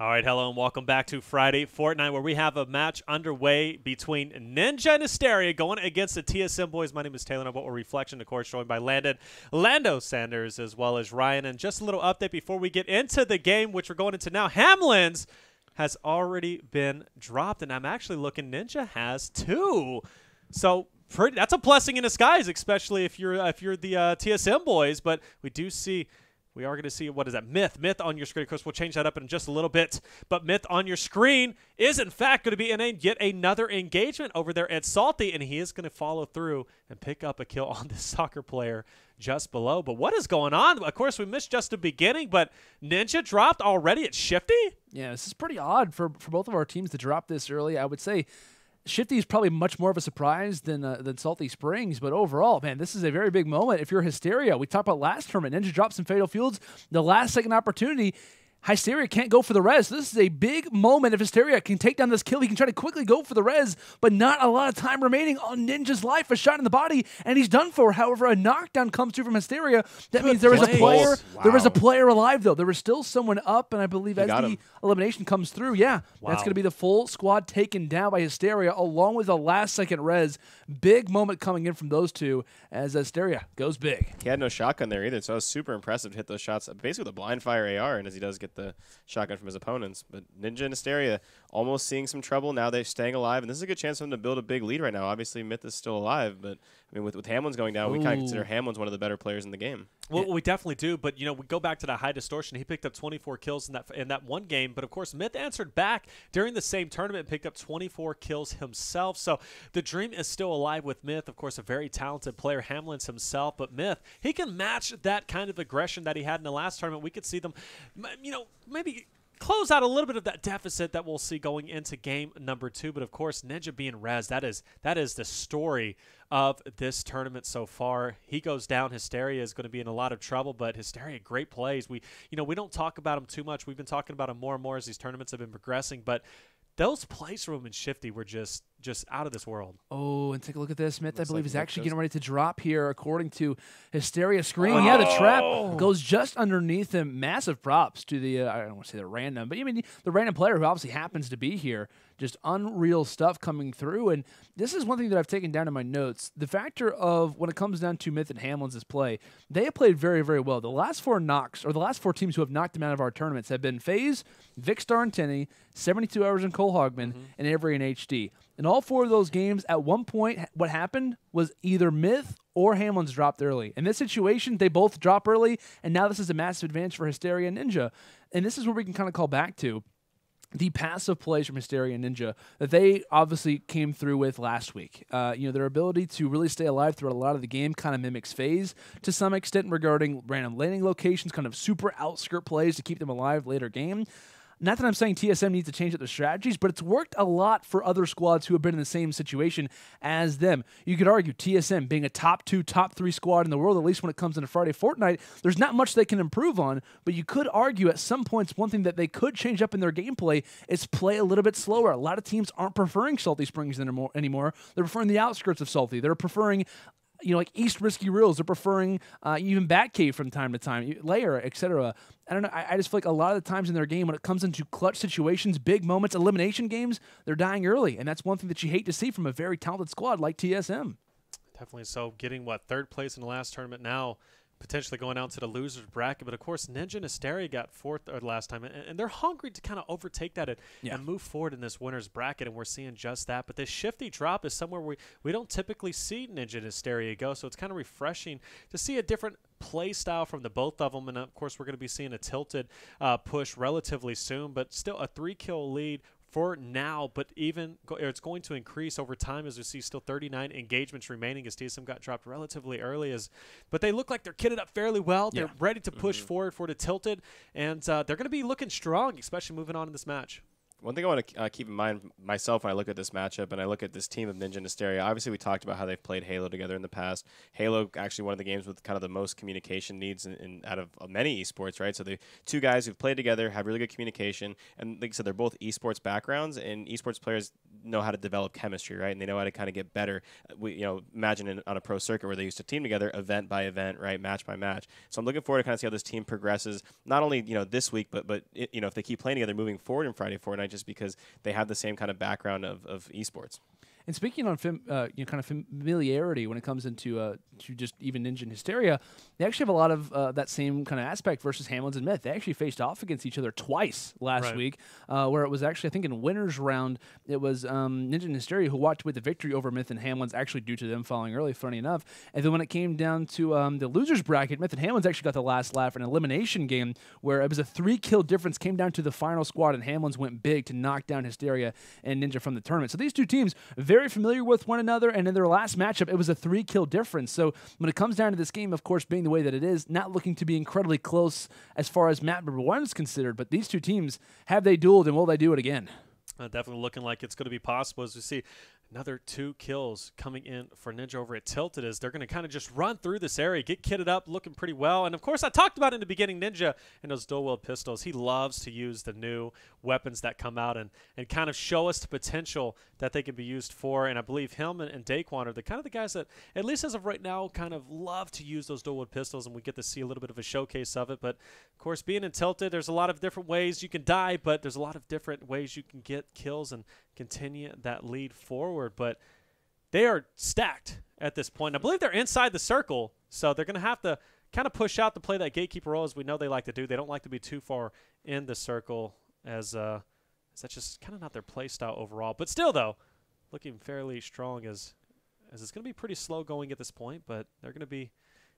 All right, hello and welcome back to Friday Fortnite, where we have a match underway between Ninja and Hysteria going against the TSM boys. My name is Taylor, but we're Reflection, of course, joined by Lando Sanders, as well as Ryan. And just a little update before we get into the game, which we're going into now. Hamlinz has already been dropped, and I'm actually looking, Ninja has two. So that's a blessing in disguise, especially if you're the TSM boys. But we are going to see, what is that, Myth on your screen. Of course, we'll change that up in just a little bit. But Myth on your screen is, in fact, going to be in yet another engagement over there at Salty, and he is going to follow through and pick up a kill on this soccer player just below. But what is going on? Of course, we missed just the beginning, but Ninja dropped already at Shifty? Yeah, this is pretty odd for both of our teams to drop this early. I would say Shifty is probably much more of a surprise than Salty Springs, but overall, man, this is a very big moment. If you're Hysteria, we talked about last tournament, Ninja dropped some Fatal Fields, the last second opportunity. Hysteria can't go for the res. This is a big moment. If Hysteria can take down this kill, he can try to quickly go for the res, but not a lot of time remaining on Ninja's life. A shot in the body, and he's done for. However, a knockdown comes through from Hysteria. That means there is a player. Wow. There is a player alive, though. There is still someone up, and I believe as the elimination comes through, that's going to be the full squad taken down by Hysteria, along with a last-second res. Big moment coming in from those two as Hysteria goes big. He had no shotgun there either, so it was super impressive to hit those shots, basically with a blind fire AR, and as he does get the shotgun from his opponents. But Ninja and Hysteria almost seeing some trouble. Now they're staying alive, and this is a good chance for them to build a big lead right now. Obviously, Myth is still alive, but I mean, with Hamlinz going down, we kind of consider Hamlinz one of the better players in the game. Well, we definitely do, but we go back to that high distortion. He picked up 24 kills in that one game, but of course, Myth answered back during the same tournament and picked up 24 kills himself. So the dream is still alive with Myth. Of course, a very talented player, Hamlinz himself, but Myth, he can match that kind of aggression that he had in the last tournament. We could see them, maybe close out a little bit of that deficit that we'll see going into game number 2. But of course, Ninja being res, that is the story of this tournament so far. He goes down. Hysteria is going to be in a lot of trouble, but Hysteria, great plays. We don't talk about him too much. We've been talking about him more and more as these tournaments have been progressing, but those plays from him and Shifty were just out of this world. Oh, and take a look at this. Myth, I believe, is actually getting ready to drop here, according to Hysteria screen. Yeah, the trap goes just underneath him. Massive props to the, I don't want to say the random, but I mean the random player who obviously happens to be here. Just unreal stuff coming through. And this is one thing that I've taken down in my notes. The factor of when it comes down to Myth and Hamlinz' play, they have played very, very well. The last 4 knocks, or the last 4 teams who have knocked them out of our tournaments have been FaZe, Vicstar and Tenny, 72 Hours and Cole Hogman, and Avery and HD. In all 4 of those games, at one point, what happened was either Myth or Hamlinz dropped early. In this situation, they both drop early, and now this is a massive advantage for Hysteria and Ninja. And this is where we can kind of call back to the passive plays from Hysteria and Ninja that they obviously came through with last week. Their ability to really stay alive throughout a lot of the game kind of mimics FaZe to some extent regarding random landing locations, kind of super outskirt plays to keep them alive later game. Not that I'm saying TSM needs to change up their strategies, but it's worked a lot for other squads who have been in the same situation as them. You could argue TSM being a top 2, top 3 squad in the world, at least when it comes into Friday Fortnite, there's not much they can improve on, but you could argue at some points one thing that they could change up in their gameplay is play a little bit slower. A lot of teams aren't preferring Salty Springs anymore. They're preferring the outskirts of Salty. They're preferring like East Risky Reels. They're preferring even Batcave from time to time, Layer, etc. I don't know. I just feel like a lot of the times in their game, when it comes into clutch situations, big moments, elimination games, they're dying early. And that's one thing that you hate to see from a very talented squad like TSM. Definitely. So getting, 3rd place in the last tournament now, potentially going out to the loser's bracket. But, of course, Ninja and Hysteria got 4th last time, and they're hungry to kind of overtake that and move forward in this winner's bracket, and we're seeing just that. But this Shifty drop is somewhere we don't typically see Ninja and Hysteria go, so it's kind of refreshing to see a different play style from the both of them. And, of course, we're going to be seeing a tilted push relatively soon, but still a 3-kill lead for now, but it's going to increase over time as we see still 39 engagements remaining as TSM got dropped relatively early. But they look like they're kitted up fairly well. They're ready to push forward for the tilted, and they're going to be looking strong, especially moving on in this match. One thing I want to keep in mind myself when I look at this matchup and I look at this team of Ninja and Hysteria, obviously we talked about how they've played Halo together in the past. Halo actually one of the games with kind of the most communication needs out of many esports, right? So the two guys who've played together have really good communication, and like I said, they're both esports backgrounds, and esports players know how to develop chemistry, right? And they know how to kind of get better. Imagine on a pro circuit where they used to team together, event by event, right, match by match. So I'm looking forward to kind of see how this team progresses, not only this week, but if they keep playing together moving forward in Friday Fortnite, just because they have the same kind of background of esports. And speaking on kind of familiarity when it comes into to just even Ninja and Hysteria, they actually have a lot of that same kind of aspect versus Hamlinz and Myth. They actually faced off against each other twice last week, where it was actually, I think in winner's round, it was Ninja and Hysteria who walked away with the victory over Myth and Hamlinz, actually due to them falling early, funny enough. And then when it came down to the losers bracket, Myth and Hamlinz actually got the last laugh in an elimination game where it was a 3-kill difference, came down to the final squad, and Hamlinz went big to knock down Hysteria and Ninja from the tournament. So these two teams, very familiar with one another, and in their last matchup, it was a 3-kill difference. So when it comes down to this game, of course, being the way that it is, not looking to be incredibly close as far as map number 1 is considered, but these two teams, have they dueled, and will they do it again? Definitely looking like it's going to be possible as we see another 2 kills coming in for Ninja over at Tilted, as they're going to kind of just run through this area, get kitted up, looking pretty well. And, of course, I talked about in the beginning, Ninja and those dual-wield pistols. He loves to use the new weapons that come out and kind of show us the potential that they can be used for. And I believe him and Daquan are the kind of the guys that, at least as of right now, kind of love to use those dual-wield pistols, and we get to see a little bit of a showcase of it. But, of course, being in Tilted, there's a lot of different ways you can die, but there's a lot of different ways you can get kills and continue that lead forward. But they are stacked at this point. I believe they're inside the circle, so they're going to have to kind of push out to play that gatekeeper role, as we know they like to do. They don't like to be too far in the circle, as that's just kind of not their play style overall. But still, though, looking fairly strong, as it's going to be pretty slow going at this point, but they're going to be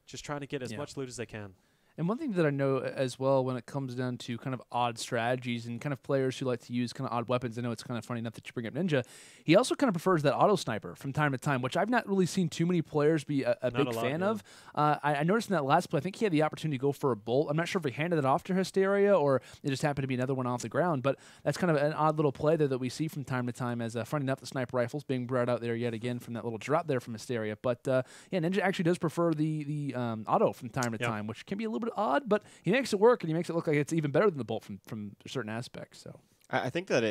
just trying to get as much loot as they can. And one thing that I know as well when it comes down to kind of odd strategies and kind of players who like to use kind of odd weapons, I know it's kind of funny enough that you bring up Ninja, he also kind of prefers that auto sniper from time to time, which I've not really seen too many players be a big fan of. I noticed in that last play, I think he had the opportunity to go for a bolt. I'm not sure if he handed it off to Hysteria or it just happened to be another one off the ground, but that's kind of an odd little play there that we see from time to time, as funny enough, the sniper rifles being brought out there yet again from that little drop there from Hysteria. But yeah, Ninja actually does prefer the auto from time to time, which can be a little bit odd, but he makes it work, and he makes it look like it's even better than the bolt from certain aspects. So I think that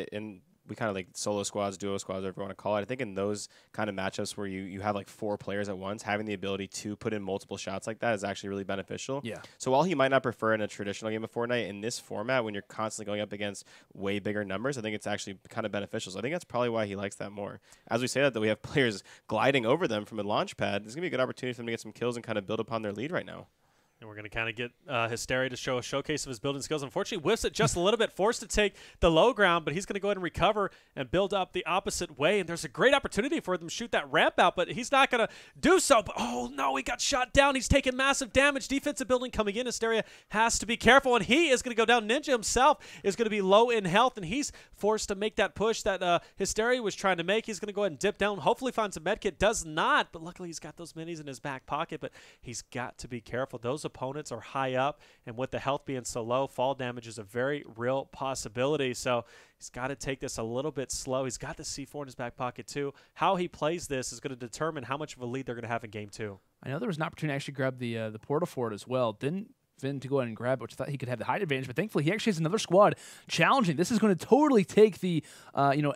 we kind of like solo squads, duo squads, whatever you want to call it. I think in those kind of matchups where you have like 4 players at once, having the ability to put in multiple shots like that is actually really beneficial. Yeah. So while he might not prefer in a traditional game of Fortnite, in this format, when you're constantly going up against way bigger numbers, I think it's actually kind of beneficial. So I think that's probably why he likes that more. As we say that we have players gliding over them from a launch pad, there's going to be a good opportunity for them to get some kills and kind of build upon their lead right now. And we're going to kind of get Hysteria to show a showcase of his building skills. Unfortunately, whiffs it just a little bit, forced to take the low ground, but he's going to go ahead and recover and build up the opposite way. And there's a great opportunity for them to shoot that ramp out, but he's not going to do so. But, oh, no, he got shot down. He's taking massive damage. Defensive building coming in. Hysteria has to be careful, and he is going to go down. Ninja himself is going to be low in health, and he's forced to make that push that Hysteria was trying to make. He's going to go ahead and dip down, hopefully find some medkit. Does not, but luckily he's got those minis in his back pocket, but he's got to be careful. Those opponents are high up, and with the health being so low, fall damage is a very real possibility. So he's got to take this a little bit slow. He's got the C4 in his back pocket too. How he plays this is going to determine how much of a lead they're going to have in game 2. I know there was an opportunity to actually grab the portal for it as well. Didn't Finn to go ahead and grab it, which I thought he could have the height advantage, but thankfully he actually has another squad challenging. This is going to totally take the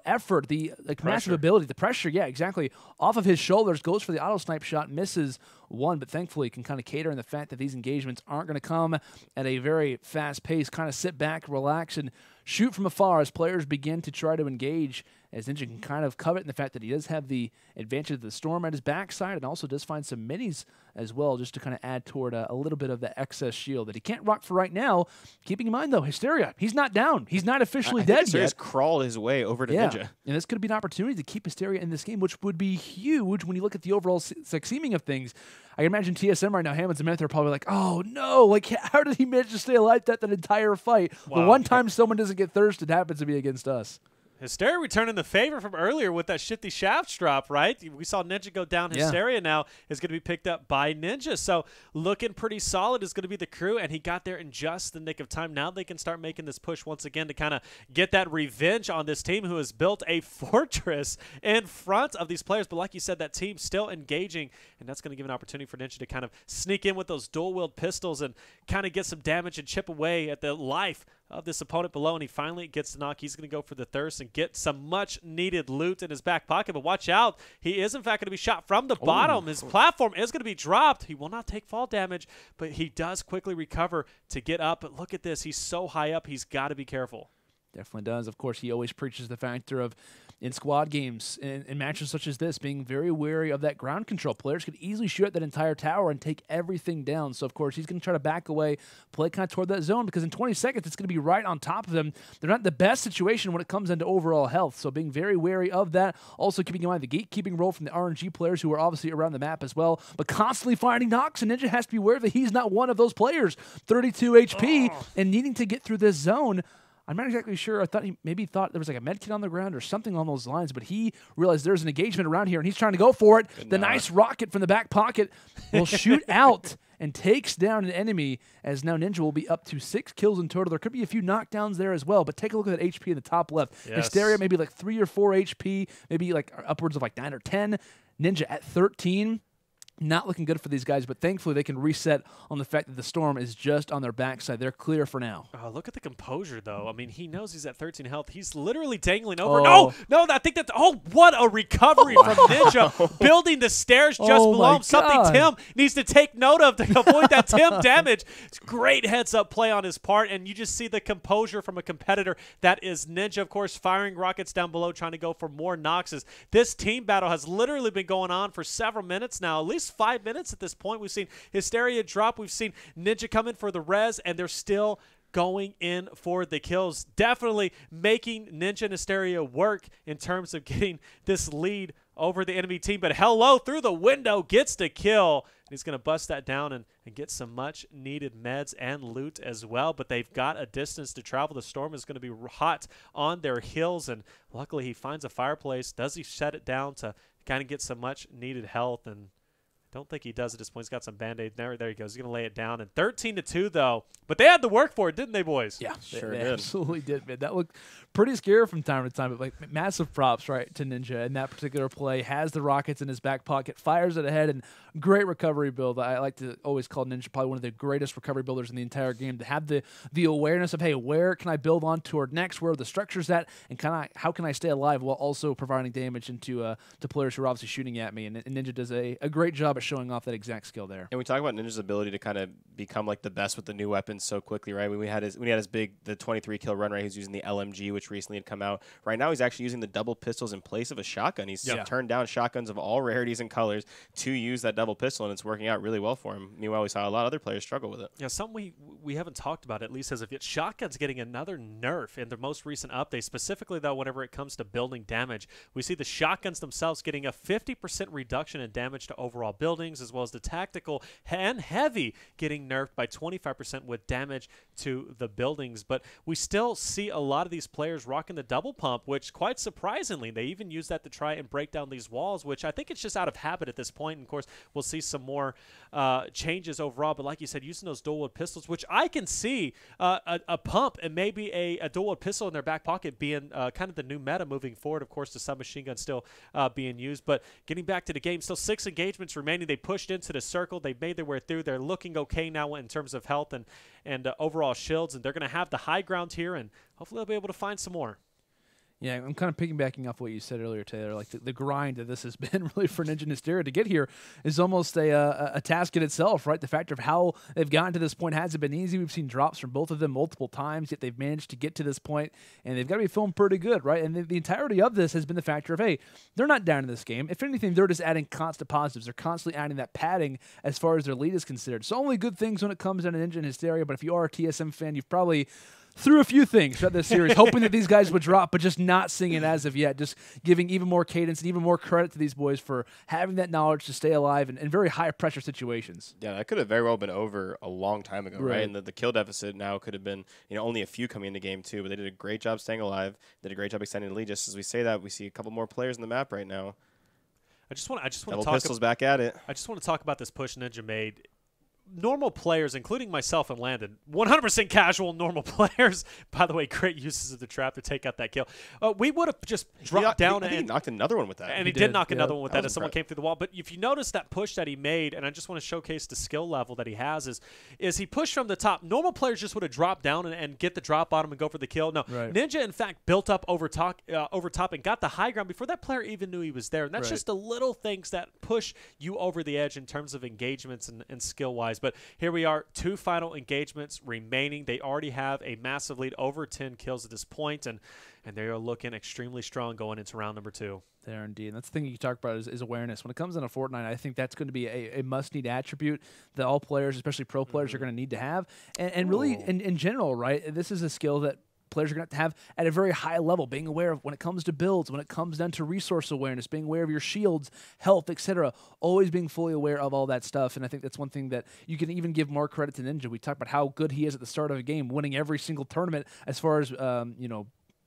effort, the massive ability, the pressure, yeah, exactly, off of his shoulders. Goes for the auto snipe shot, misses one, but thankfully can kind of cater in the fact that these engagements aren't going to come at a very fast pace. Kind of sit back, relax, and shoot from afar as players begin to try to engage, as Ninja can kind of covet in the fact that he does have the advantage of the storm at his backside and also does find some minis as well, just to kind of add toward a little bit of the excess shield that he can't rock for right now. Keeping in mind, though, Hysteria, he's not down. He's not officially dead yet. Hysteria's crawled his way over to Ninja. And this could be an opportunity to keep Hysteria in this game, which would be huge when you look at the overall seeming of things. I can imagine TSM right now, Hamlinz and Myth are probably like, oh no, like how did he manage to stay alive that entire fight? Wow. The one time someone doesn't get thirsted happens to be against us. Hysteria returning the favor from earlier with that shifty shafts drop, right? We saw Ninja go down. Hysteria now is going to be picked up by Ninja. So looking pretty solid is going to be the crew, and he got there in just the nick of time. Now they can start making this push once again to kind of get that revenge on this team who has built a fortress in front of these players. But like you said, that team still engaging, and that's going to give an opportunity for Ninja to kind of sneak in with those dual-wield pistols and kind of get some damage and chip away at the life of this opponent below, and he finally gets the knock. He's going to go for the thirst and get some much-needed loot in his back pocket, but watch out. He is, in fact, going to be shot from the bottom. His platform is going to be dropped. He will not take fall damage, but he does quickly recover to get up. But look at this. He's so high up, he's got to be careful. Definitely does. Of course, he always preaches the factor of, in squad games, in matches such as this, being very wary of that ground control. Players could easily shoot at that entire tower and take everything down. So, of course, he's going to try to back away, play kind of toward that zone, because in 20 seconds, it's going to be right on top of them. They're not in the best situation when it comes into overall health, so being very wary of that. Also keeping in mind the gatekeeping role from the RNG players who are obviously around the map as well, but constantly finding knocks, and Ninja has to be aware that he's not one of those players. 32 HP and needing to get through this zone. I'm not exactly sure. I thought he maybe thought there was like a med kit on the ground or something along those lines, but he realized there's an engagement around here, and he's trying to go for it. The nice rocket from the back pocket will shoot out and takes down an enemy, as now Ninja will be up to 6 kills in total. There could be a few knockdowns there as well, but take a look at that HP in the top left. Yes. Hysteria maybe like 3 or 4 HP, maybe like upwards of like 9 or 10. Ninja at 13. Not looking good for these guys, but thankfully they can reset on the fact that the storm is just on their backside. They're clear for now. Oh, look at the composure, though. I mean, he knows he's at 13 health. He's literally dangling over. No, I think that's – oh, what a recovery from Ninja. Building the stairs just below him. Something Tim needs to take note of to avoid that Tim damage. It's great heads-up play on his part, and you just see the composure from a competitor. That is Ninja, of course, firing rockets down below, trying to go for more Noxes. This team battle has literally been going on for several minutes now, at least 5 minutes at this point. We've seen Hysteria drop. We've seen Ninja come in for the res, and they're still going in for the kills. Definitely making Ninja and Hysteria work in terms of getting this lead over the enemy team. But Hello through the window gets the kill. He's going to bust that down and get some much-needed meds and loot as well. But they've got a distance to travel. The storm is going to be hot on their heels, and luckily he finds a fireplace. Does he shut it down to kind of get some much-needed health? And don't think he does at this point. He's got some Band-Aid. There he goes. He's going to lay it down. And 13-2, though. But they had to work for it, didn't they, boys? Yeah, sure they did. absolutely did, man. That looked pretty scary from time to time. But like massive props, right, to Ninja in that particular play. Has the rockets in his back pocket, fires it ahead, and great recovery build. I like to always call Ninja probably one of the greatest recovery builders in the entire game. To have the awareness of, hey, where can I build on toward next? Where are the structures at? And how can I stay alive while also providing damage into to players who are obviously shooting at me? And Ninja does a great job at showing off that exact skill there. And we talk about Ninja's ability to kind of become like the best with the new weapons so quickly, right? When he had his big 23 kill run, right? He was using the LMG, which recently had come out. Right now, he's actually using the double pistols in place of a shotgun. He's turned down shotguns of all rarities and colors to use that double pistol, and it's working out really well for him. Meanwhile, we saw a lot of other players struggle with it. Yeah, something we haven't talked about, at least as of yet. Shotgun's getting another nerf in the most recent update, specifically, though, whenever it comes to building damage. We see the shotguns themselves getting a 50% reduction in damage to overall buildings, as well as the tactical and heavy getting nerfed by 25% with damage to the buildings. But we still see a lot of these players rocking the double pump, which quite surprisingly, they even use that to try and break down these walls, which I think it's just out of habit at this point. And of course, we'll see some more changes overall. But like you said, using those dual-wield pistols, which I can see a pump and maybe a dual-wield pistol in their back pocket being kind of the new meta moving forward. Of course, the submachine gun still being used. But getting back to the game, still 6 engagements remaining. They pushed into the circle. They made their way through. They're looking okay now in terms of health and overall shields, and they're going to have the high ground here, and hopefully they'll be able to find some more. Yeah, I'm kind of piggybacking off what you said earlier, Taylor. Like the grind that this has been really for Ninja and Hysteria to get here is almost a task in itself, right? The factor of how they've gotten to this point hasn't been easy. We've seen drops from both of them multiple times, yet they've managed to get to this point, and they've got to be feeling pretty good, right? And the entirety of this has been the factor of, hey, they're not down in this game. If anything, they're just adding constant positives. They're constantly adding that padding as far as their lead is considered. So only good things when it comes down to Ninja and Hysteria, but if you are a TSM fan, you've probably through a few things throughout this series, hoping that these guys would drop, but just not seeing it as of yet. Just giving even more cadence and even more credit to these boys for having that knowledge to stay alive in very high-pressure situations. Yeah, that could have very well been over a long time ago, right? And the kill deficit now could have been, only a few coming into game 2, but they did a great job staying alive, did a great job extending the lead. Just as we say that, we see a couple more players in the map right now. I just want to Double talk pistols back at it. I just want to talk about this push Ninja made. Normal players, including myself and Landon, 100% casual normal players. By the way, great uses of the trap to take out that kill. We would have just dropped down and he knocked another one with that. And he did knock another one with that as someone came through the wall. But if you notice that push that he made, and I just want to showcase the skill level that he has, is he pushed from the top. Normal players just would have dropped down and get the drop on him and go for the kill. No, Ninja, in fact, built up over top and got the high ground before that player even knew he was there. And that's just the little things that push you over the edge in terms of engagements and skill-wise. But here we are, 2 final engagements remaining. They already have a massive lead, over 10 kills at this point, and they are looking extremely strong going into round number 2. They are indeed. And that's the thing you talk about is awareness. When it comes into Fortnite, I think that's going to be a must-need attribute that all players, especially pro players, are going to need to have. And really, in general, right, this is a skill that players are going to have at a very high level, being aware of when it comes to builds, when it comes down to resource awareness, being aware of your shields, health, etc. Always being fully aware of all that stuff. And I think that's one thing that you can even give more credit to Ninja. We talked about how good he is at the start of a game, winning every single tournament as far as,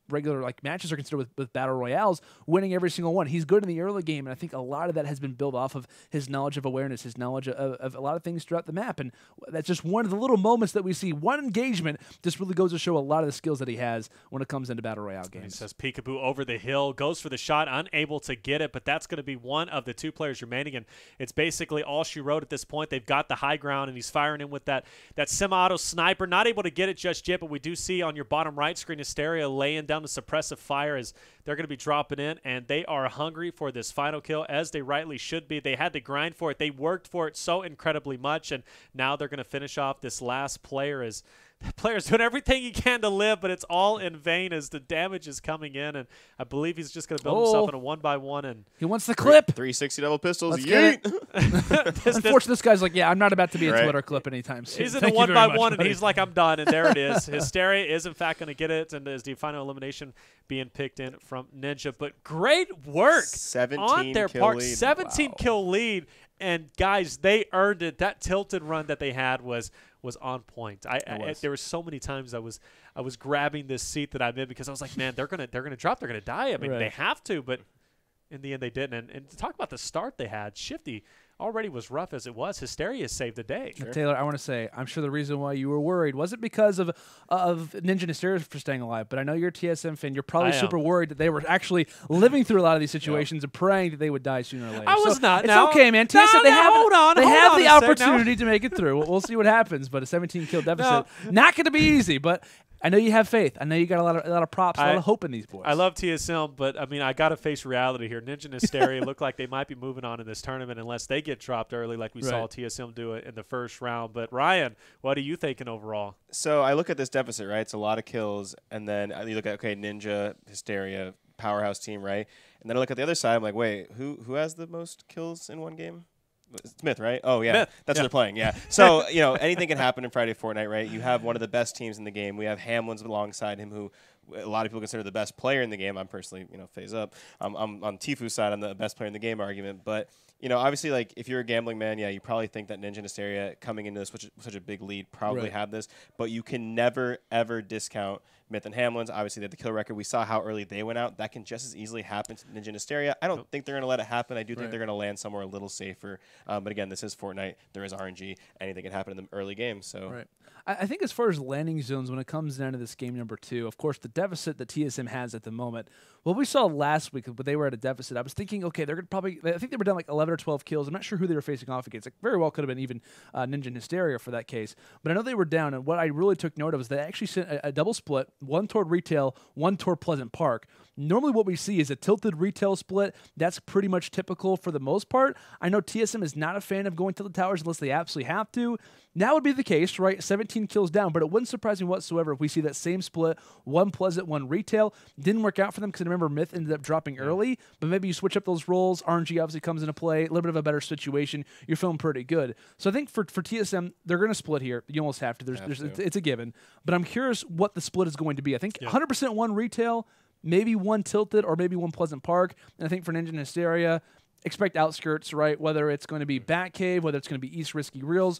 regular matches are considered with battle royales, winning every single one. He's good in the early game, and I think a lot of that has been built off of his knowledge of awareness, his knowledge of a lot of things throughout the map, and that's just one of the little moments that we see. One engagement just really goes to show a lot of the skills that he has when it comes into battle royale games. He says peekaboo over the hill, goes for the shot, unable to get it, but that's going to be one of the 2 players remaining, and it's basically all she wrote at this point. They've got the high ground, and he's firing in with that semi-auto sniper, not able to get it just yet, but we do see on your bottom right screen Hysteria laying down the suppressive fire as they're going to be dropping in, and they are hungry for this final kill, as they rightly should be. They had to grind for it. They worked for it so incredibly much, and now they're going to finish off this last player as the player's doing everything he can to live, but it's all in vain as the damage is coming in, and I believe he's just going to build himself in a 1-by-1. And he wants the clip. 360 double pistols. Unfortunately, this guy's like, I'm not about to be a Twitter clip anytime soon. He's in a 1-by-1, and he's like, I'm done, and there it is. Hysteria is, in fact, going to get it, and there's the final elimination being picked in from Ninja. But great work on their part. 17 kill lead. And guys, they earned it. That tilted run that they had was on point. There were so many times I was grabbing this seat that I'm in because I was like, man, they're gonna drop, they're gonna die. I mean, they have to, but in the end they didn't. And to talk about the start they had, Shifty already was rough as it was. Hysteria saved the day. Sure. Taylor, I want to say, I'm sure the reason why you were worried wasn't because of Ninja and Hysteria for staying alive, but I know you're a TSM fan. You're probably super worried that they were actually living through a lot of these situations and praying that they would die sooner or later. I was not. It's okay, man. TSM, they have the opportunity to make it through. We'll see what happens, but a 17-kill deficit, not going to be easy, but I know you have faith. I know you got a lot of props, a lot of hope in these boys. I love TSM, but I mean, I got to face reality here. Ninja and Hysteria look like they might be moving on in this tournament unless they get dropped early, like we saw TSM do it in the first round. But Ryan, what are you thinking overall? So I look at this deficit, right? It's a lot of kills, and then you look at Ninja, Hysteria, powerhouse team, right? And then I look at the other side. I'm like, wait, who has the most kills in one game? Smith, right? Oh, yeah. Smith. That's what they're playing, yeah. So, anything can happen in Friday Fortnite, right? You have one of the best teams in the game. We have Hamlinz alongside him, who a lot of people consider the best player in the game. I'm personally, phase up. I'm on Tifu's side. I'm the best player in the game argument. But, obviously, like, if you're a gambling man, yeah, you probably think that Ninja and Hysteria coming into this such a big lead probably have this. But you can never, ever discount Myth and Hamlinz. Obviously, they had the kill record. We saw how early they went out. That can just as easily happen to Ninja and Hysteria. I don't think they're going to let it happen. I do think they're going to land somewhere a little safer. But again, this is Fortnite. There is RNG. Anything can happen in the early game. So I think as far as landing zones, when it comes down to this game number 2, of course, the deficit that TSM has at the moment, what we saw last week, but they were at a deficit, I was thinking, okay, they're going to I think they were down like 11 or 12 kills. I'm not sure who they were facing off against. It very well could have been even Ninja and Hysteria for that case. But I know they were down, and what I really took note of is they actually sent a double split one toward retail, one toward Pleasant Park. Normally what we see is a tilted retail split. That's pretty much typical for the most part. I know TSM is not a fan of going to the towers unless they absolutely have to. That would be the case, right? 17 kills down, but it wouldn't surprise me whatsoever if we see that same split, one Pleasant, one retail. Didn't work out for them because I remember Myth ended up dropping early, but maybe you switch up those roles. RNG obviously comes into play, a little bit of a better situation. You're feeling pretty good. So I think for TSM, they're going to split here. You almost have to. It's a given. But I'm curious what the split is going to be. I think 100% one retail, maybe one tilted, or maybe one Pleasant Park. And I think for Ninja and Hysteria, expect outskirts, right? Whether it's going to be Batcave, whether it's going to be East Risky Reels,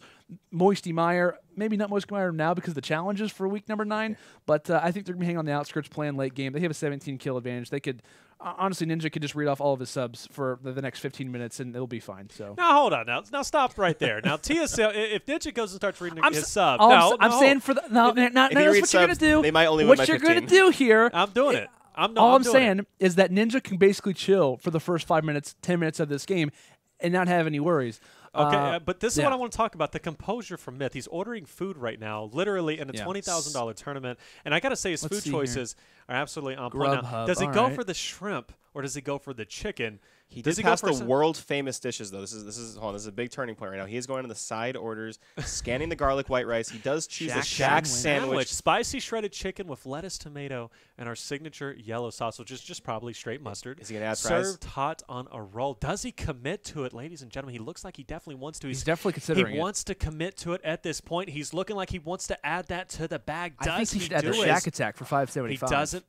Moisty Mire, maybe not Moisty Mire now because of the challenges for week number 9, but I think they're going to be hanging on the outskirts playing late game. They have a 17 kill advantage. They could, honestly, Ninja could just read off all of his subs for the next 15 minutes and it'll be fine. So now hold on, now stop right there. Now TSM, if Ninja goes and starts reading his sub, I'm saying for the not what you're going to do. They might only win by 15. What you're going to do here? I'm doing it. All I'm saying is that Ninja can basically chill for the first 5 minutes, 10 minutes of this game and not have any worries. Okay, but this is what I want to talk about, the composure from Myth. He's ordering food right now, literally in a $20,000 tournament. And I got to say, his food choices are absolutely on point. Now, does he go for the shrimp or does he go for the chicken? He did pass the world-famous dishes, though. This is a big turning point right now. He is going to the side orders, scanning the garlic white rice. He does choose a Shack sandwich. Spicy shredded chicken with lettuce, tomato, and our signature yellow sauce, which is just probably straight mustard. Is he going to add fries? Served hot on a roll. Does he commit to it, ladies and gentlemen? He looks like he definitely wants to. He's definitely considering it. He wants to commit to it at this point. He's looking like he wants to add that to the bag. I think he should add the Shack Attack for $5.75. He doesn't.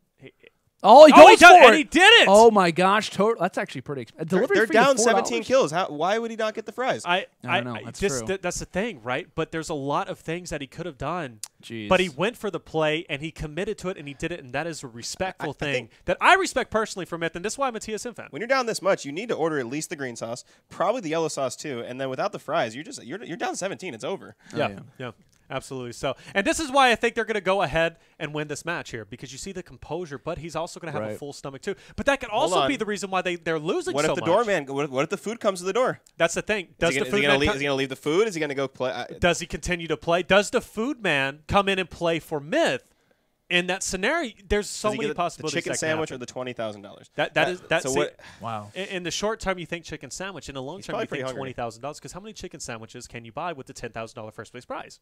Oh, he goes for it. And he did it. Oh, my gosh. That's actually pretty expensive. They're down 17 kills. Why would he not get the fries? I don't know. That's true. That's the thing, right? But there's a lot of things that he could have done. Jeez. But he went for the play, and he committed to it, and he did it, and that is a respectful thing that I respect personally from Myth, and this is why I'm a TSM fan. When you're down this much, you need to order at least the green sauce, probably the yellow sauce too, and then without the fries, you're down 17. It's over. Yeah. Absolutely. So, and this is why I think they're going to go ahead and win this match here, because you see the composure, but he's also going to have a full stomach too. But that could also be the reason why they're losing so much. What if the doorman? What if the food comes to the door? That's the thing. Is he going to leave the food? Is he going to go play? Does he continue to play? Does the food man come in and play for Myth? In that scenario, there's so many possibilities. The chicken sandwich or the $20,000. That's so it. Wow. In the short term, you think chicken sandwich. In the long term, you think $20,000. Because how many chicken sandwiches can you buy with the $10,000 first place prize?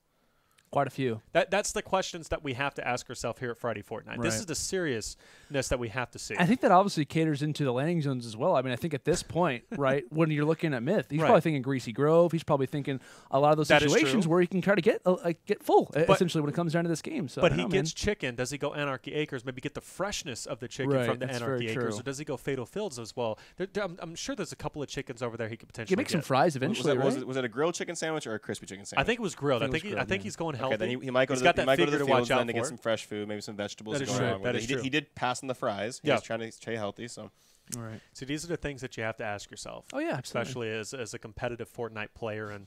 Quite a few. That's the questions that we have to ask ourselves here at Friday Fortnite. Right. This is the seriousness that we have to see. I think that obviously caters into the landing zones as well. I mean, I think at this point, right, when you're looking at Myth, he's probably thinking Greasy Grove. He's probably thinking a lot of those situations where he can try to get full, essentially, when it comes down to this game. So, but he gets chicken. Does he go Anarchy Acres? Maybe get the freshness of the chicken from the Anarchy Acres, or does he go Fatal Fields as well? I'm sure there's a couple of chickens over there he could potentially make some fries eventually. Was it a grilled chicken sandwich or a crispy chicken sandwich? I think it was grilled. I think he's going healthy. Okay, then he might go to the fields then to get some fresh food, maybe some vegetables. He did pass on the fries. He was trying to stay healthy. So, all right. So these are the things that you have to ask yourself. Oh yeah, especially as a competitive Fortnite player. And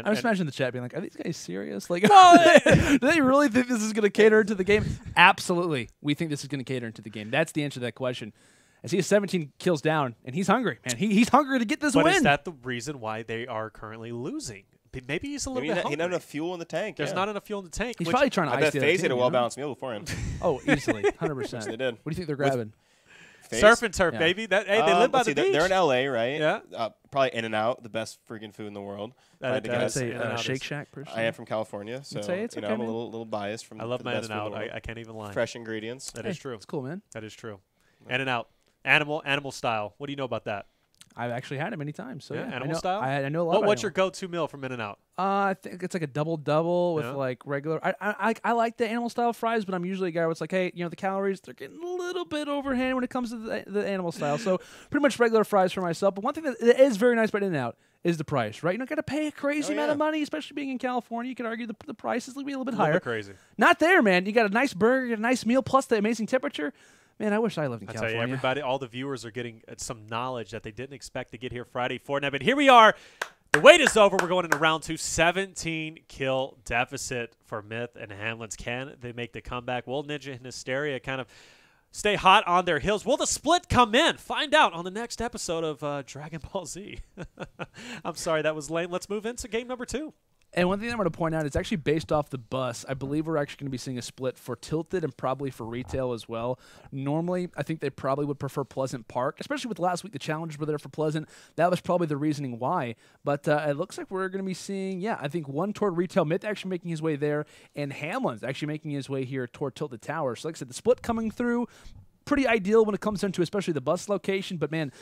I just imagine the chat being like, "Are these guys serious? Like, do they really think this is going to cater into the game?" Absolutely, we think this is going to cater into the game. That's the answer to that question. As he has 17 kills down, and he's hungry, man. He's hungry to get this win. But is that the reason why they are currently losing? Maybe he's a little bit hungry. He not enough fuel in the tank. There's not enough fuel in the tank. He's probably trying to ice it. I bet FaZe had a well-balanced meal before him. Oh, easily. 100%. They did. What do you think they're grabbing? Surf and turf, baby. They live by the beach. They're in LA, right? Yeah. Probably In-N-Out, the best freaking food in the world. I'd say Shake Shack, personally. I am from California, so I'm a little biased from. I love my In-N-Out. I can't even lie. Fresh ingredients. That is true. It's cool, man. That is true. In-N-Out, animal style. What do you know about that? I've actually had it many times. So yeah, animal style. I know a lot. What's your go-to meal from In-N-Out? I think it's like a double with like regular. I like the animal style fries, but I'm usually a guy where it's like, hey, the calories they're getting a little bit overhand when it comes to the animal style. So pretty much regular fries for myself. But one thing that is very nice about In-N-Out is the price, right? You don't got to pay a crazy amount of money, especially being in California. You could argue the prices will be a little bit higher. Crazy. Not there, man. You got a nice burger, you got a nice meal, plus the amazing temperature. Man, I wish I lived in California. Tell you, everybody, all the viewers are getting some knowledge that they didn't expect to get here Friday Fortnite. But here we are. The wait is over. We're going into round 2. 17-kill deficit for Myth and Hamlinz. Can they make the comeback? Will Ninja and Hysteria kind of stay hot on their heels? Will the split come in? Find out on the next episode of Dragon Ball Z. I'm sorry, that was lame. Let's move into game number 2. And one thing I'm going to point out is actually based off the bus. I believe we're actually going to be seeing a split for Tilted and probably for Retail as well. Normally, I think they probably would prefer Pleasant Park, especially with last week the challengers were there for Pleasant. That was probably the reasoning why. But it looks like we're going to be seeing, I think one toward Retail, Myth actually making his way there, and Hamlinz actually making his way here toward Tilted Tower. So like I said, the split coming through, pretty ideal when it comes down to especially the bus location. But man,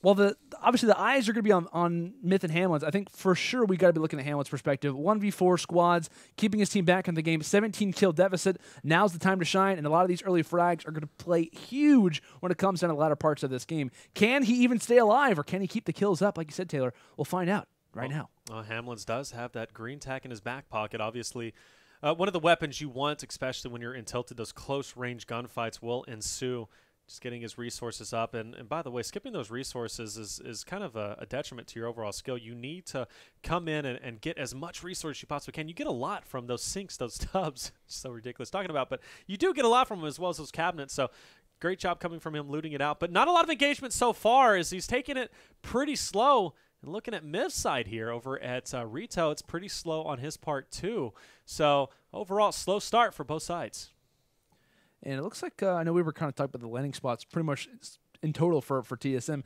well, obviously the eyes are going to be on Myth and Hamlinz. I think for sure we got to be looking at Hamlinz' perspective. 1v4 squads, keeping his team back in the game, 17 kill deficit. Now's the time to shine, and a lot of these early frags are going to play huge when it comes down to the latter parts of this game. Can he even stay alive, or can he keep the kills up? Like you said, Taylor, we'll find out now. Hamlinz does have that green tack in his back pocket, obviously. One of the weapons you want, especially when you're in Tilted, those close-range gunfights will ensue. Just getting his resources up. And by the way, skipping those resources is kind of a detriment to your overall skill. You need to come in and get as much resource as you possibly can. You get a lot from those sinks, those tubs. So ridiculous talking about, but you do get a lot from them as well as those cabinets. So great job coming from him looting it out. But not a lot of engagement so far as he's taking it pretty slow. And looking at Myth's side here over at Retail, it's pretty slow on his part too. So overall, slow start for both sides. And it looks like, I know we were kind of talking about the landing spots pretty much in total for TSM.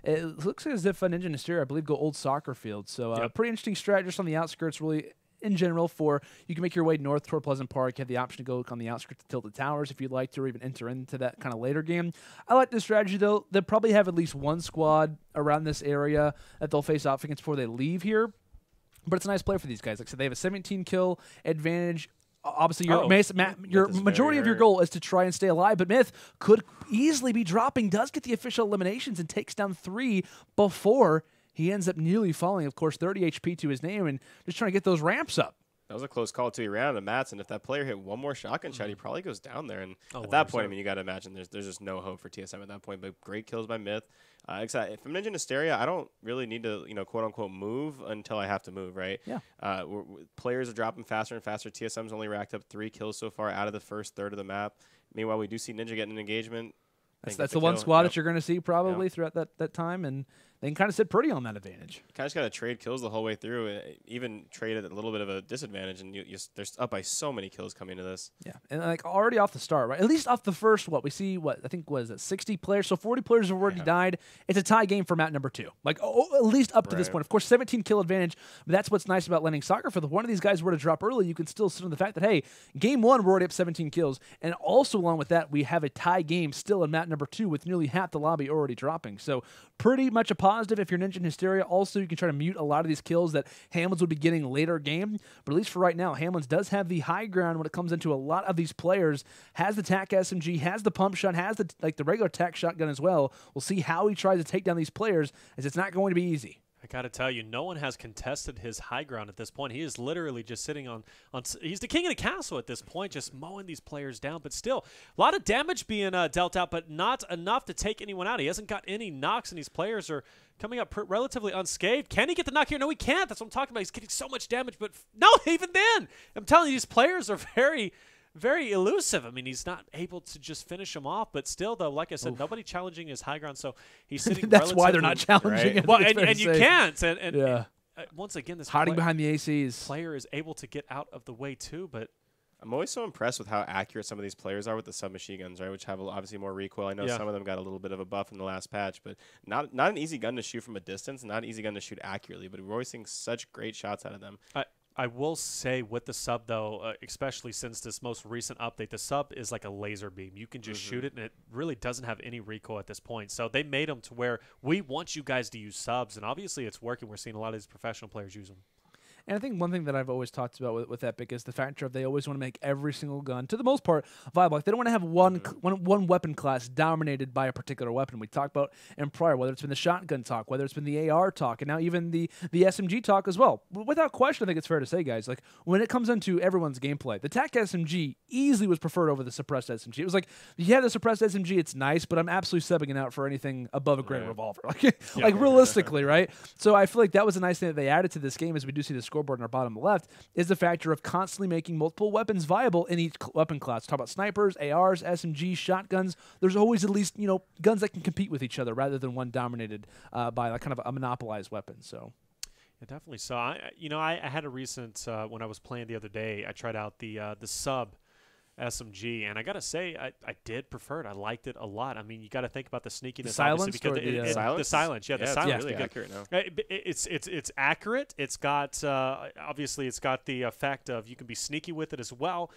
It looks as if Ninja and Hysteria, I believe, go Old Soccer Field. So pretty interesting strat just on the outskirts, really, in general, for you can make your way north toward Pleasant Park. You have the option to go on the outskirts to Tilted Towers if you'd like to, or even enter into that kind of later game. I like this strategy, though. They'll probably have at least one squad around this area that they'll face off against before they leave here. But it's a nice play for these guys. Like I said, they have a 17-kill advantage. Obviously, your majority of your goal is to try and stay alive, but Myth could easily be dropping, does get the official eliminations, and takes down 3 before he ends up nearly falling. Of course, 30 HP to his name, and just trying to get those ramps up. That was a close call, too. He ran out of mats, and if that player hit one more shotgun shot, he probably goes down there. And at that point, I mean, you got to imagine there's just no hope for TSM at that point. But great kills by Myth. If I'm Ninja and Hysteria, I don't really need to, quote-unquote, move until I have to move, right? Yeah. Players are dropping faster and faster. TSM's only racked up 3 kills so far out of the first third of the map. Meanwhile, we do see Ninja getting an engagement. That's the one squad that you're going to see probably throughout that time, and they can kind of sit pretty on that advantage. Kind of just got to trade kills the whole way through, even trade at a little bit of a disadvantage, and they're up by so many kills coming to this. Yeah, and like already off the start, right? At least off the first, I think was it 60 players, so 40 players have already died. It's a tie game for map number 2. Like at least up to this point. Of course, 17 kill advantage, but that's what's nice about landing soccer. For one of these guys were to drop early, you can still sit on the fact that, hey, game 1, we're already up 17 kills, and also along with that, we have a tie game still in map number 2 with nearly half the lobby already dropping. So pretty much a positive if you're Ninja and Hysteria. Also, you can try to mute a lot of these kills that Hamlinz would be getting later game. But at least for right now, Hamlinz does have the high ground when it comes into a lot of these players. Has the TAC SMG, has the pump shot, has the regular TAC shotgun as well. We'll see how he tries to take down these players, as it's not going to be easy. I got to tell you, no one has contested his high ground at this point. He is literally just sitting on he's the king of the castle at this point, just mowing these players down. But still, a lot of damage being dealt out, but not enough to take anyone out. He hasn't got any knocks, and these players are coming up relatively unscathed. Can he get the knock here? No, he can't. That's what I'm talking about. He's getting so much damage, but no, even then, I'm telling you, these players are very, very elusive. I mean, he's not able to just finish him off, but still, though, like I said, nobody challenging his high ground, so he's sitting That's why they're not challenging it. Well, and you can't. And once again, this hiding behind the ACs player is able to get out of the way, too, but I'm always so impressed with how accurate some of these players are with the submachine guns, right? Which have obviously more recoil. I know some of them got a little bit of a buff in the last patch, but not an easy gun to shoot from a distance, not an easy gun to shoot accurately. But we're always seeing such great shots out of them. I will say with the sub, though, especially since this most recent update, the sub is like a laser beam. You can just shoot it, and it really doesn't have any recoil at this point. So they made them to where we want you guys to use subs, and obviously it's working. We're seeing a lot of these professional players use them. And I think one thing that I've always talked about with Epic is the factor of they always want to make every single gun, to the most part, viable. Like they don't want to have one weapon class dominated by a particular weapon. We talked about in prior, whether it's been the shotgun talk, whether it's been the AR talk, and now even the SMG talk as well. Without question, I think it's fair to say, guys, like when it comes into everyone's gameplay, the TAC SMG easily was preferred over the suppressed SMG. It was like, yeah, the suppressed SMG, it's nice, but I'm absolutely subbing it out for anything above a great revolver. Like realistically, right? So I feel like that was a nice thing that they added to this game, as we do see the scoreboard in our bottom left, is the factor of constantly making multiple weapons viable in each weapon class. Talk about snipers, ARs, SMGs, shotguns. There's always at least, guns that can compete with each other rather than one dominated by like kind of a monopolized weapon. So Yeah, definitely. So I had a recent when I was playing the other day, I tried out the sub SMG, and I gotta say, I did prefer it. I liked it a lot. I mean, you got to think about the sneakiness, obviously, because silence? the silence. Yeah, the silence. Really accurate now. It's accurate. It's got obviously it's got the effect of you can be sneaky with it as well.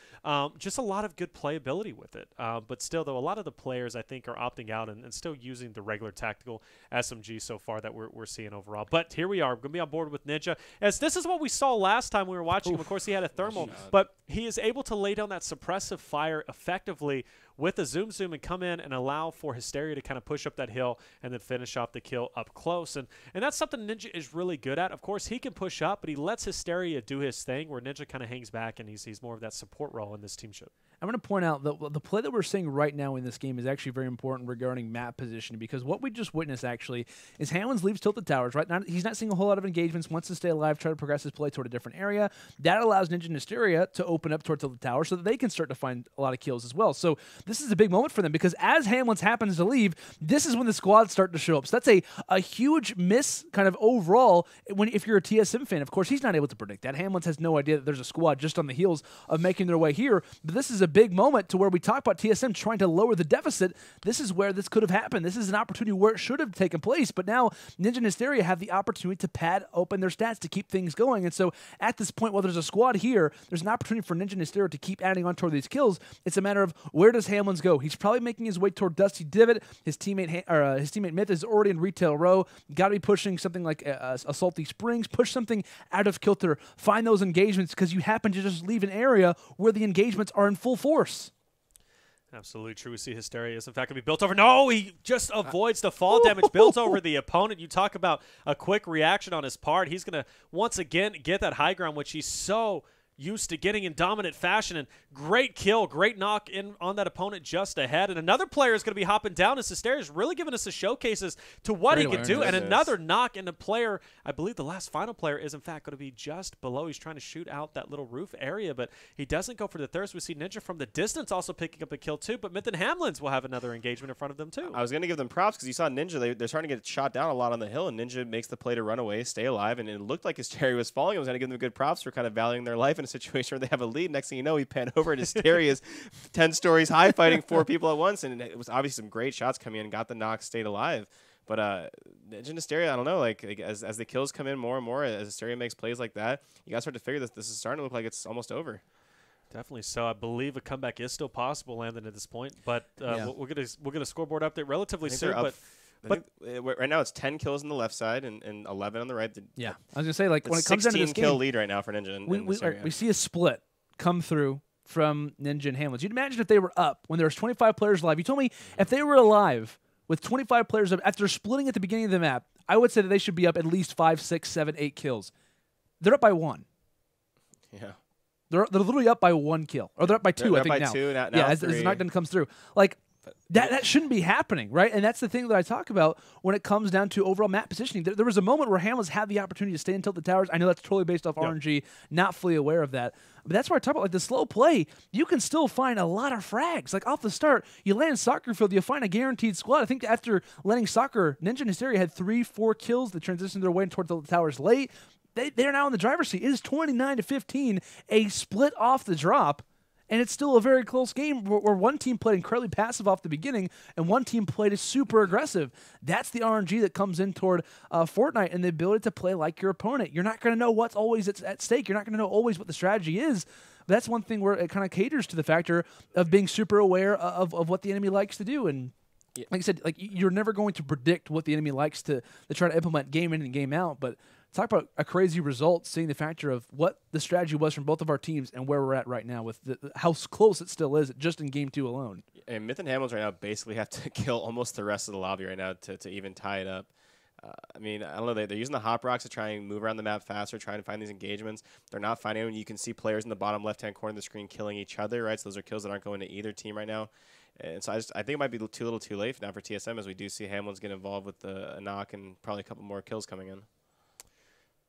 Just a lot of good playability with it. But still, though, a lot of the players I think are opting out and still using the regular tactical SMG so far that we're seeing overall. But here we are. We're gonna be on board with Ninja, as this is what we saw last time we were watching him. Of course, he had a thermal, but he is able to lay down that suppressive fire effectively with a zoom and come in and allow for Hysteria to kind of push up that hill and then finish off the kill up close. And that's something Ninja is really good at. Of course, he can push up, but he lets Hysteria do his thing, where Ninja kind of hangs back and he's more of that support role in this teamship. I'm going to point out that the play that we're seeing right now in this game is actually very important regarding map positioning, because what we just witnessed actually is Hamlinz leaves Tilted Towers, right? He's not seeing a whole lot of engagements, wants to stay alive, try to progress his play toward a different area. That allows Ninja and Hysteria to open up toward Tilted Towers so that they can start to find a lot of kills as well. So this is a big moment for them, because as Hamlinz happens to leave, this is when the squads start to show up. So that's a huge miss kind of overall if you're a TSM fan. Of course, he's not able to predict that. Hamlinz has no idea that there's a squad just on the heels of making their way here. But this is a big moment to where we talk about TSM trying to lower the deficit. This is where this could have happened. This is an opportunity where it should have taken place, but now Ninja and Hysteria have the opportunity to pad open their stats to keep things going. And so at this point, while there's a squad here, there's an opportunity for Ninja and Hysteria to keep adding on toward these kills. It's a matter of, where does Hamlinz go? He's probably making his way toward Dusty Divot. His teammate Myth is already in Retail Row. Got to be pushing something like a Salty Springs. Push something out of kilter. Find those engagements, because you happen to just leave an area where the engagements are in full force. Absolutely true. We see Hysteria is in fact going to be built over. No, he just avoids the fall damage, builds over the opponent. You talk about a quick reaction on his part. He's going to once again get that high ground, which he's so used to getting in dominant fashion. And great kill, great knock in on that opponent just ahead. And another player is going to be hopping down, as Hysteria is really giving us a showcase as to what he can do. And another knock, and the player, I believe the last final player, is in fact going to be just below. He's trying to shoot out that little roof area, but he doesn't go for the thirst. We see Ninja from the distance also picking up a kill too, but Myth and Hamlinz will have another engagement in front of them too. I was going to give them props, because you saw Ninja, they're starting to get shot down a lot on the hill, and Ninja makes the play to run away, stay alive, and it looked like Hysteria was falling. I was going to give them good props for kind of valuing their life in a situation where they have a lead. Next thing you know, he panned over, and Hysteria's 10 stories high fighting 4 people at once, and it was obviously some great shots coming in, got the knock, stayed alive. But Ninja and Hysteria, I don't know, like as the kills come in more and more, as Hysteria makes plays like that, you guys start to figure this is starting to look like it's almost over. Definitely. So I believe a comeback is still possible, Landon, at this point. But we're gonna scoreboard update relatively soon. But right now it's 10 kills on the left side and 11 on the right. Yeah, I was gonna say, like, when it comes down to this 16 kill lead right now for Ninja. We see a split come through from Ninja and Hamlinz. You'd imagine if they were up when there was 25 players alive. You told me if they were alive with 25 players up after splitting at the beginning of the map, I would say that they should be up at least 5, 6, 7, 8 kills. They're up by 1. Yeah. They're literally up by 1 kill. Or they're up by 2, I think, now. Two, now yeah, as the knockdown comes through. Like, that shouldn't be happening, right? And that's the thing that I talk about when it comes down to overall map positioning. There was a moment where Hamlinz had the opportunity to stay and tilt the towers. I know that's totally based off RNG, not fully aware of that. But that's where I talk about, like, the slow play. You can still find a lot of frags. Like, off the start, you land soccer field, you find a guaranteed squad. I think after landing soccer, Ninja and Hysteria had 3, 4 kills. They transitioned their way towards the towers late. They're now in the driver's seat. It is 29-15, a split off the drop. And it's still a very close game where one team played incredibly passive off the beginning and one team played super aggressive. That's the RNG that comes in toward Fortnite and the ability to play like your opponent. You're not going to know what's always at stake. You're not going to know always what the strategy is. But that's one thing where it kind of caters to the factor of being super aware of what the enemy likes to do. And like I said, like, you're never going to predict what the enemy likes to try to implement game in and game out. But talk about a crazy result, seeing the factor of what the strategy was from both of our teams and where we're at right now with how close it still is just in Game 2 alone. And Myth and Hamlinz right now basically have to kill almost the rest of the lobby right now to even tie it up. I mean, I don't know. They're using the hop rocks to try and move around the map faster, trying to find these engagements. They're not finding them. You can see players in the bottom left-hand corner of the screen killing each other, right? So those are kills that aren't going to either team right now. And so I think it might be too little too late now for TSM, as we do see Hamlinz get involved with a knock and probably a couple more kills coming in.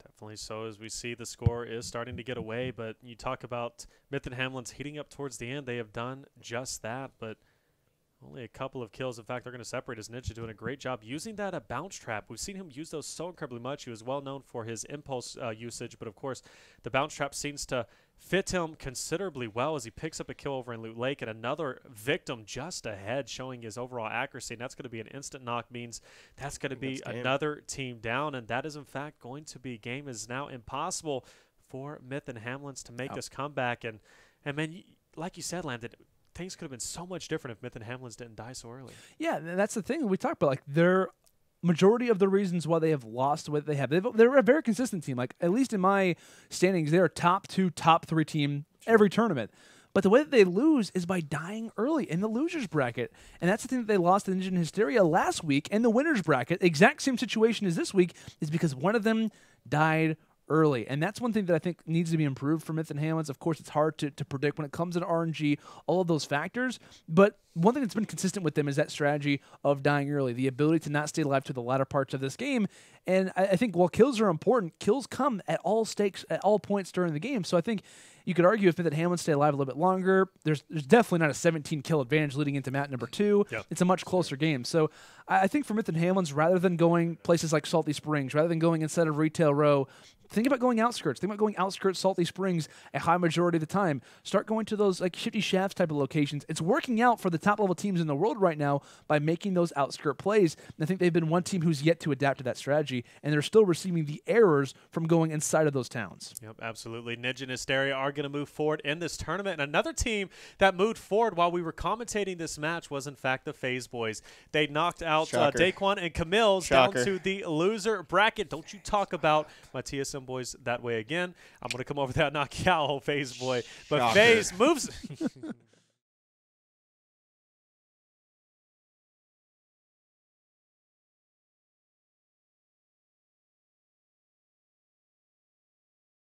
Definitely so, as we see the score is starting to get away, but you talk about Myth and Hamlinz heating up towards the end. They have done just that, but Only a couple of kills. In fact, they're going to separate as Ninja doing a great job using that bounce trap. We've seen him use those so incredibly much. He was well known for his impulse usage, but of course, the bounce trap seems to fit him considerably well as he picks up a kill over in Loot Lake, and another victim just ahead, showing his overall accuracy. And that's going to be an instant knock, means that's going to be another team down, and that is in fact going to be game is now impossible for Myth and Hamlinz to make this comeback. And man, like you said, Landon, things could have been so much different if Myth and Hamlinz didn't die so early. Yeah, and that's the thing we talked about. Like, their majority of the reasons why they have lost what they have, they're a very consistent team. Like, at least in my standings, they're a top 2, top 3 team every tournament. But the way that they lose is by dying early in the losers bracket. And that's the thing that they lost to Ninja and Hysteria last week in the winners bracket. Exact same situation as this week is because one of them died early. And that's one thing that I think needs to be improved for Myth and Hamlinz. Of course, it's hard to predict when it comes to RNG, all of those factors. But one thing that's been consistent with them is that strategy of dying early, the ability to not stay alive to the latter parts of this game. And I think while kills are important, kills come at all stakes, at all points during the game. So I think you could argue if Myth and Hamlinz stay alive a little bit longer, there's definitely not a 17-kill advantage leading into map number 2. Yep. It's a much closer game. So I think for Myth and Hamlinz, rather than going places like Salty Springs, rather than going inside of Retail Row, think about going outskirts. Think about going outskirts Salty Springs a high majority of the time. Start going to those like Shifty Shafts type of locations. It's working out for the top level teams in the world right now by making those outskirt plays. And I think they've been one team who's yet to adapt to that strategy, and they're still receiving the errors from going inside of those towns. Yep, absolutely. Ninja and Hysteria are going to move forward in this tournament. And another team that moved forward while we were commentating this match was, in fact, the FaZe Boys. They knocked out Daquan and Camille's down to the loser bracket. Don't you talk about my TSM boys that way again. I'm going to come over there and knock you out, FaZe Boy. But FaZe moves.